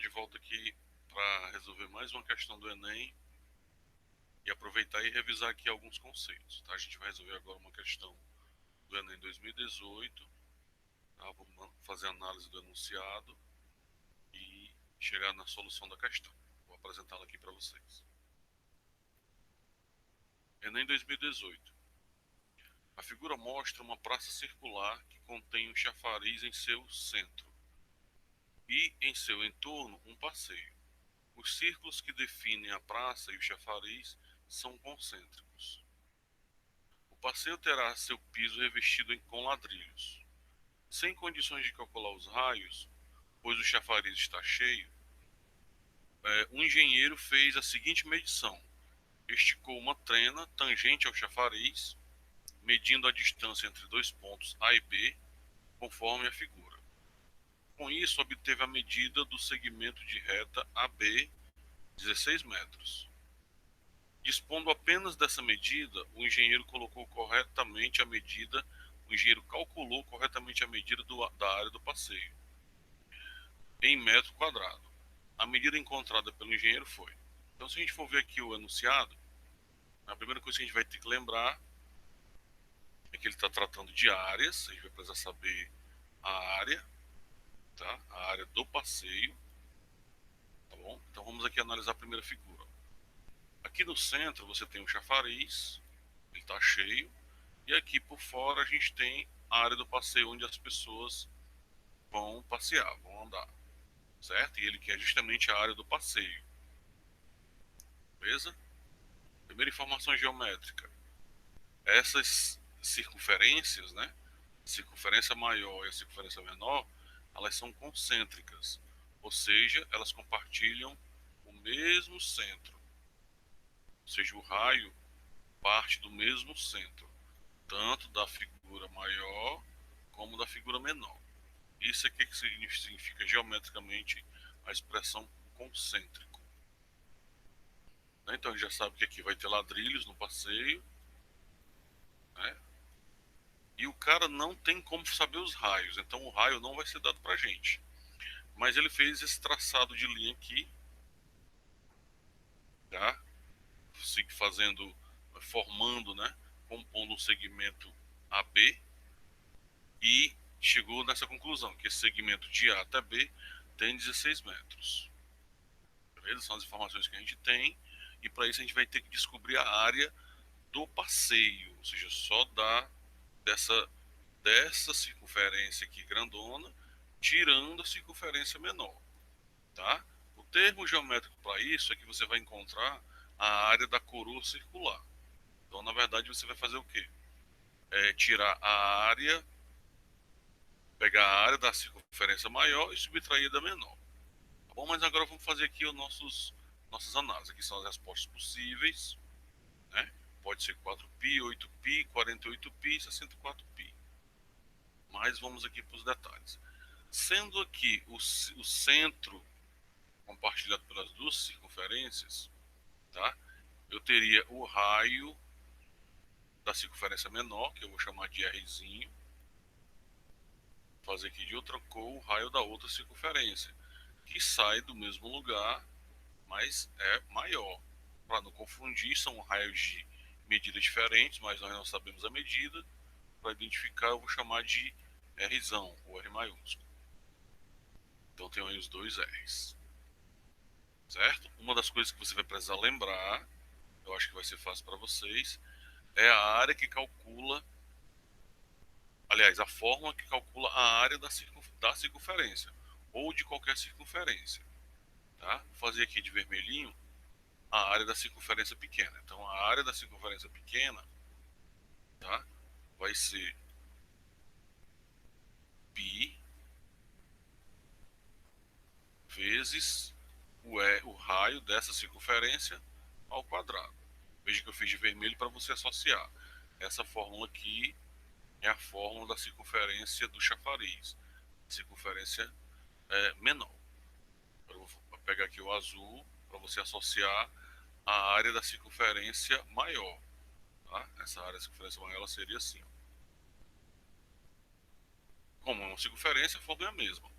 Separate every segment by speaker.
Speaker 1: de volta aqui para resolver mais uma questão do Enem e aproveitar e revisar aqui alguns conceitos, tá? A gente vai resolver agora uma questão do Enem 2018, tá? Vamos fazer a análise do enunciado e chegar na solução da questão. Vou apresentá-la aqui para vocês. Enem 2018. A figura mostra uma praça circular que contém um chafariz em seu centro e, em seu entorno, um passeio. Os círculos que definem a praça e o chafariz são concêntricos. O passeio terá seu piso revestido com ladrilhos. Sem condições de calcular os raios, pois o chafariz está cheio, o engenheiro fez a seguinte medição. Esticou uma trena tangente ao chafariz, medindo a distância entre dois pontos A e B, conforme a figura. Com isso, obteve a medida do segmento de reta AB, 16 metros. Dispondo apenas dessa medida, o engenheiro calculou corretamente a medida da área do passeio, em metro quadrado. A medida encontrada pelo engenheiro foi. Então, se a gente for ver aqui o enunciado, a primeira coisa que a gente vai ter que lembrar é que ele está tratando de áreas. A gente vai precisar saber a área, tá? A área do passeio, tá bom? Então, vamos aqui analisar a primeira figura. Aqui no centro você tem o chafariz, ele está cheio, e aqui por fora a gente tem a área do passeio onde as pessoas vão passear, vão andar, certo? E ele quer justamente a área do passeio, beleza? Primeira informação geométrica. Essas circunferências, né? A circunferência maior e a circunferência menor, elas são concêntricas, ou seja, elas compartilham o mesmo centro, ou seja, o raio parte do mesmo centro, tanto da figura maior como da figura menor. Isso aqui que significa geometricamente a expressão concêntrico. Então a gente já sabe que aqui vai ter ladrilhos no passeio, né? E o cara não tem como saber os raios, então o raio não vai ser dado pra gente. Mas ele fez esse traçado de linha aqui, tá? Fazendo, formando, né? Compondo um segmento AB e chegou nessa conclusão, que esse segmento de A até B tem 16 metros. Beleza? São as informações que a gente tem, e para isso a gente vai ter que descobrir a área do passeio, ou seja, só dessa circunferência aqui grandona, tirando a circunferência menor, tá? O termo geométrico para isso é que você vai encontrar a área da coroa circular. Então, na verdade, você vai fazer o quê? Tirar a área, pegar a área da circunferência maior e subtrair da menor. Tá bom? Mas agora vamos fazer aqui nossas análises. Aqui são as respostas possíveis, né? Pode ser 4π, 8π, 48π, 64π. Mas vamos aqui para os detalhes. Sendo aqui o centro compartilhado pelas duas circunferências, tá? Eu teria o raio da circunferência menor, que eu vou chamar de Rzinho. Fazer aqui de outra cor o raio da outra circunferência, que sai do mesmo lugar, mas é maior. Para não confundir, são raios de medidas diferentes, mas nós não sabemos a medida. Para identificar, eu vou chamar de Rzão, ou R maiúsculo. Então tem aí os dois R's. Certo? Uma das coisas que você vai precisar lembrar, eu acho que vai ser fácil para vocês, é a área que calcula, aliás, a fórmula que calcula a área da circunferência, ou de qualquer circunferência. Tá? Vou fazer aqui de vermelhinho a área da circunferência pequena. Então a área da circunferência pequena, tá? Vai ser π vezes o raio dessa circunferência ao quadrado. Veja que eu fiz de vermelho para você associar. Essa fórmula aqui é a fórmula da circunferência do chafariz, circunferência menor. Eu vou pegar aqui o azul para você associar a área da circunferência maior. Tá? Essa área da circunferência maior ela seria assim. Ó. Como é uma circunferência, a fórmula é a mesma.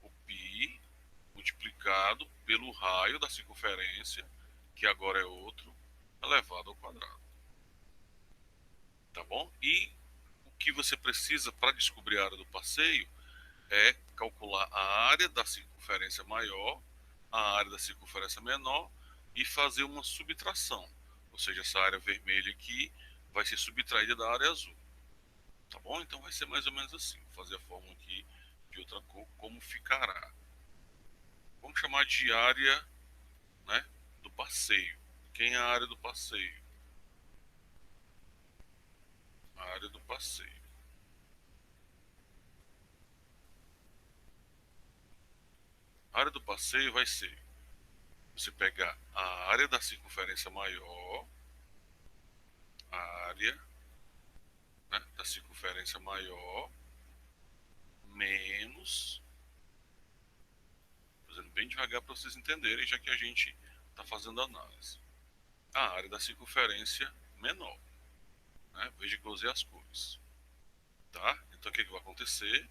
Speaker 1: O π multiplicado pelo raio da circunferência, que agora é outro, elevado ao quadrado. Tá bom? E o que você precisa para descobrir a área do passeio é calcular a área da circunferência maior, a área da circunferência menor e fazer uma subtração. Ou seja, essa área vermelha aqui vai ser subtraída da área azul. Tá bom? Então vai ser mais ou menos assim. Vou fazer a fórmula aqui de outra cor, como ficará. Vamos chamar de área, né, do passeio. Quem é a área do passeio? A área do passeio. A área do passeio vai ser você pegar a área da circunferência maior, a área, né, da circunferência maior, menos, fazendo bem devagar para vocês entenderem, já que a gente está fazendo análise. A área da circunferência menor, né? Veja que eu usei as cores. Tá? Então o que vai acontecer?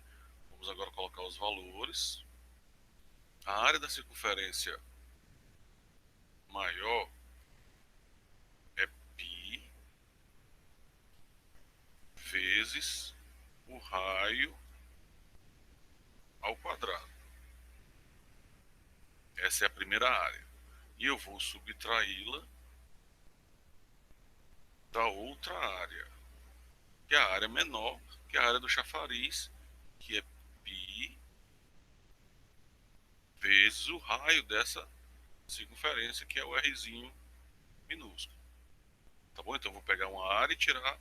Speaker 1: Vamos agora colocar os valores. A área da circunferência maior é π vezes o raio ao quadrado. Essa é a primeira área. E eu vou subtraí-la da outra área, que é a área menor, que é a área do chafariz, que é π vezes o raio dessa circunferência, que é o Rzinho minúsculo. Tá bom? Então eu vou pegar uma área e tirar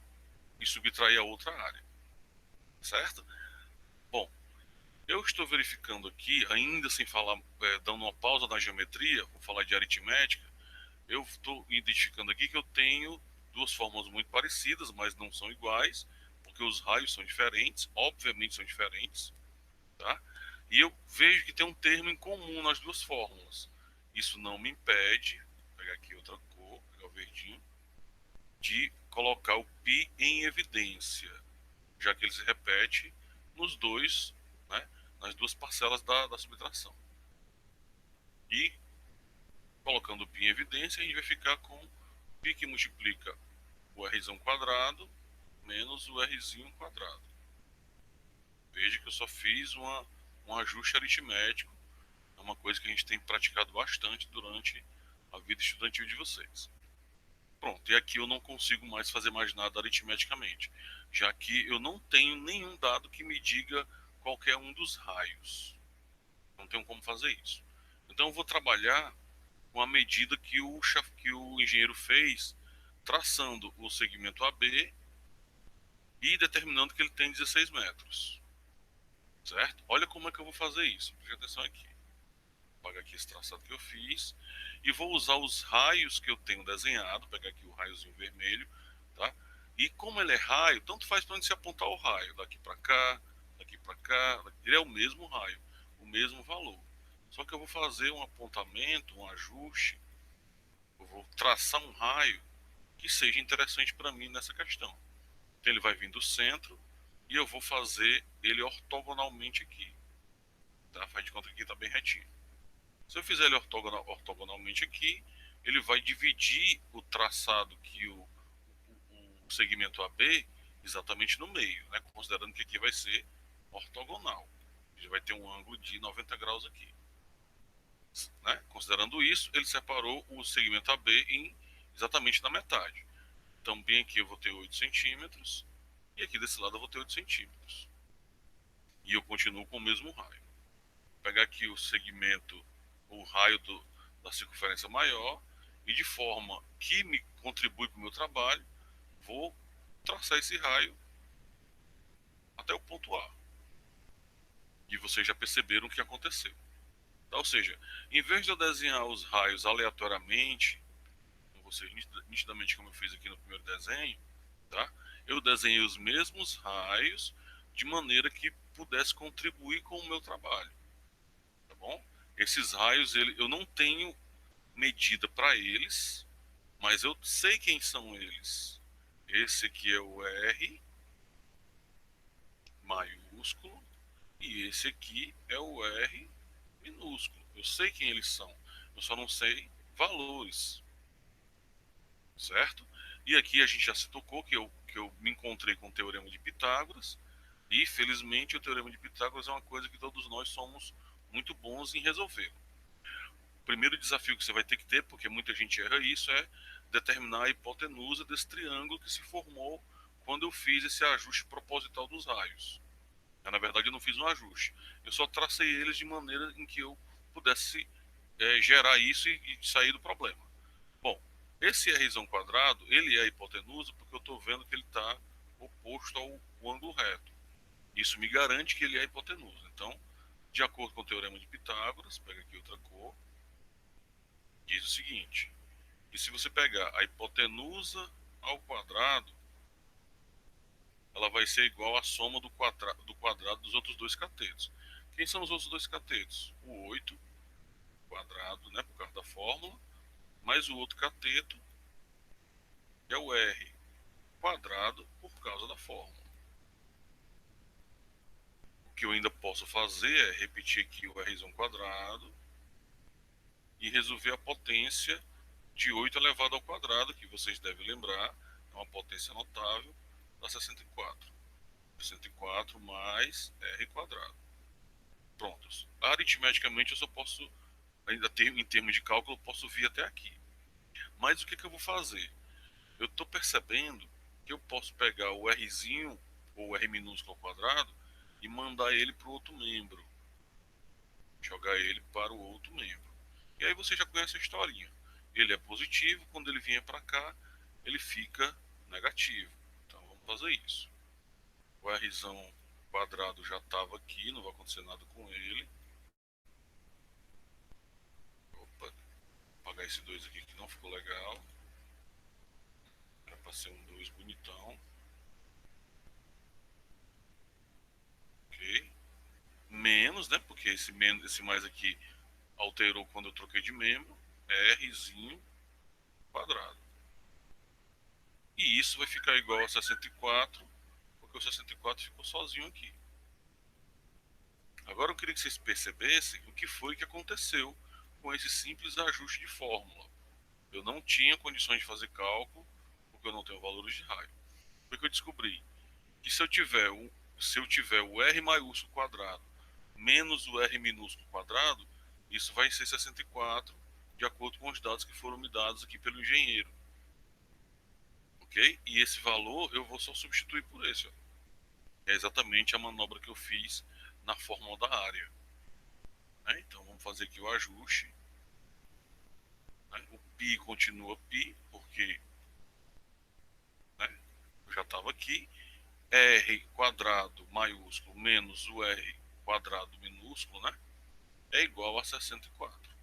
Speaker 1: e subtrair a outra área. Certo? Bom, eu estou verificando aqui, ainda sem falar, dando uma pausa na geometria, vou falar de aritmética, eu estou identificando aqui que eu tenho duas fórmulas muito parecidas, mas não são iguais, porque os raios são diferentes, obviamente são diferentes, tá? E eu vejo que tem um termo em comum nas duas fórmulas. Isso não me impede, vou pegar aqui outra cor, pegar o verdinho, de colocar o π em evidência, já que ele se repete nos dois, né, nas duas parcelas da subtração. E colocando o π em evidência, a gente vai ficar com π que multiplica o r quadrado menos o r quadrado. Veja que eu só fiz um ajuste aritmético, é uma coisa que a gente tem praticado bastante durante a vida estudantil de vocês. Pronto, e aqui eu não consigo mais fazer mais nada aritmeticamente, já que eu não tenho nenhum dado que me diga qualquer um dos raios. Não tenho como fazer isso. Então eu vou trabalhar com a medida que o engenheiro fez, traçando o segmento AB e determinando que ele tem 16 metros. Certo? Olha como é que eu vou fazer isso. Preste atenção aqui. Vou apagar aqui esse traçado que eu fiz e vou usar os raios que eu tenho desenhado, pegar aqui o raiozinho vermelho, tá? E como ele é raio, tanto faz para onde se apontar o raio, daqui para cá, ele é o mesmo raio, o mesmo valor. Só que eu vou fazer um apontamento, um ajuste, eu vou traçar um raio que seja interessante para mim nessa questão. Então ele vai vir do centro e eu vou fazer ele ortogonalmente aqui, tá? Faz de conta que está bem retinho. Se eu fizer ele ortogonalmente aqui, ele vai dividir o traçado que o segmento AB exatamente no meio, né? Considerando que aqui vai ser ortogonal. Ele vai ter um ângulo de 90 graus aqui. Né? Considerando isso, ele separou o segmento AB em exatamente na metade. Então, bem aqui eu vou ter 8 centímetros e aqui desse lado eu vou ter 8 centímetros. E eu continuo com o mesmo raio. Vou pegar aqui o segmento, o raio da circunferência maior e de forma que me contribui para o meu trabalho, vou traçar esse raio até o ponto A. E vocês já perceberam o que aconteceu. Tá? Ou seja, em vez de eu desenhar os raios aleatoriamente, com vocês nitidamente como eu fiz aqui no primeiro desenho, tá? Eu desenhei os mesmos raios de maneira que pudesse contribuir com o meu trabalho. Tá bom? Esses raios eu não tenho medida para eles, mas eu sei quem são eles. Esse aqui é o R maiúsculo e esse aqui é o R minúsculo. Eu sei quem eles são. Eu só não sei valores, certo? E aqui a gente já se tocou que eu me encontrei com o Teorema de Pitágoras. E, felizmente, o Teorema de Pitágoras é uma coisa que todos nós somos muito bons em resolver. O primeiro desafio que você vai ter que ter, porque muita gente erra isso, é determinar a hipotenusa desse triângulo que se formou quando eu fiz esse ajuste proposital dos raios. Na verdade, eu não fiz um ajuste. Eu só tracei eles de maneira em que eu pudesse gerar isso e sair do problema. Bom, esse Rzão quadrado, ele é a hipotenusa porque eu estou vendo que ele está oposto ao ângulo reto. Isso me garante que ele é a hipotenusa. Então, de acordo com o Teorema de Pitágoras, pega aqui outra cor, diz o seguinte: que se você pegar a hipotenusa ao quadrado, ela vai ser igual à soma do quadrado dos outros dois catetos. Quem são os outros dois catetos? O 8 quadrado, né, por causa da fórmula, mais o outro cateto, que é o R quadrado, por causa da fórmula. O que eu ainda posso fazer é repetir aqui o R quadrado e resolver a potência de 8 elevado ao quadrado, que vocês devem lembrar, é uma potência notável, dá 64. 64 mais R quadrado. Prontos. Aritmeticamente eu só posso, ainda em termos de cálculo, eu posso vir até aqui. Mas o que, que eu vou fazer? Eu estou percebendo que eu posso pegar o Rzinho, ou R minúsculo ao quadrado, e mandar ele para o outro membro. Jogar ele para o outro membro. E aí você já conhece a historinha. Ele é positivo, quando ele vier para cá, ele fica negativo. Então vamos fazer isso. O Rzão quadrado já estava aqui, não vai acontecer nada com ele. Opa, apagar esse 2 aqui que não ficou legal. Era para ser um 2 bonitão. Ok. Menos, né? Porque esse mais aqui alterou quando eu troquei de membro. É Rzinho quadrado. E isso vai ficar igual a 64, porque o 64 ficou sozinho aqui. Agora eu queria que vocês percebessem o que foi que aconteceu com esse simples ajuste de fórmula. Eu não tinha condições de fazer cálculo, porque eu não tenho valores de raio. Foi que eu descobri que se eu tiver o R maiúsculo quadrado menos o R minúsculo quadrado, isso vai ser 64, de acordo com os dados que foram me dados aqui pelo engenheiro. Ok? E esse valor eu vou só substituir por esse. Ó. É exatamente a manobra que eu fiz na fórmula da área. Né? Então vamos fazer aqui o ajuste. Né? O π continua π, porque né, eu já estava aqui. R quadrado maiúsculo menos o R quadrado minúsculo, né? É igual a 64.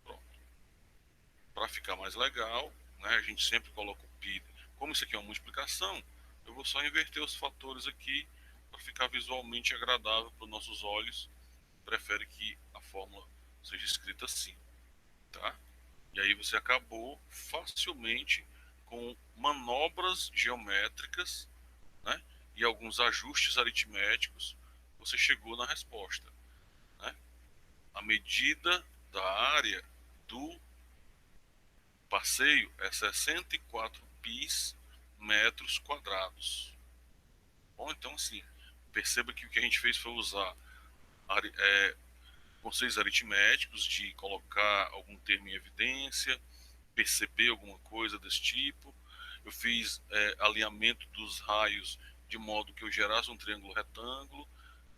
Speaker 1: Pronto. Para ficar mais legal, né, a gente sempre coloca o π. Como isso aqui é uma multiplicação, eu vou só inverter os fatores aqui para ficar visualmente agradável para os nossos olhos. Prefere que a fórmula seja escrita assim, tá? E aí você acabou facilmente com manobras geométricas, né, e alguns ajustes aritméticos, você chegou na resposta. Né? A medida da área do passeio é 64 pis metros quadrados. Bom, então assim, perceba que o que a gente fez foi usar conceitos aritméticos de colocar algum termo em evidência, perceber alguma coisa desse tipo. Eu fiz alinhamento dos raios de modo que eu gerasse um triângulo retângulo.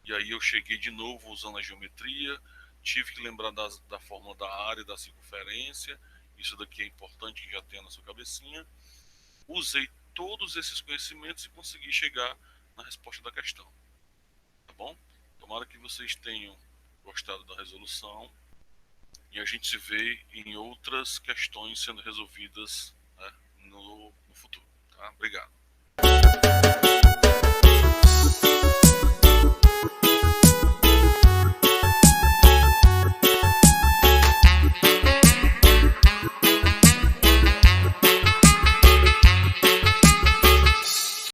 Speaker 1: E aí eu cheguei de novo usando a geometria. Tive que lembrar da fórmula da área, da circunferência. Isso daqui é importante que já tenha na sua cabecinha. Usei todos esses conhecimentos e consegui chegar na resposta da questão. Tá bom? Tomara que vocês tenham gostado da resolução. E a gente se vê em outras questões sendo resolvidas, né, no futuro. Tá? Obrigado.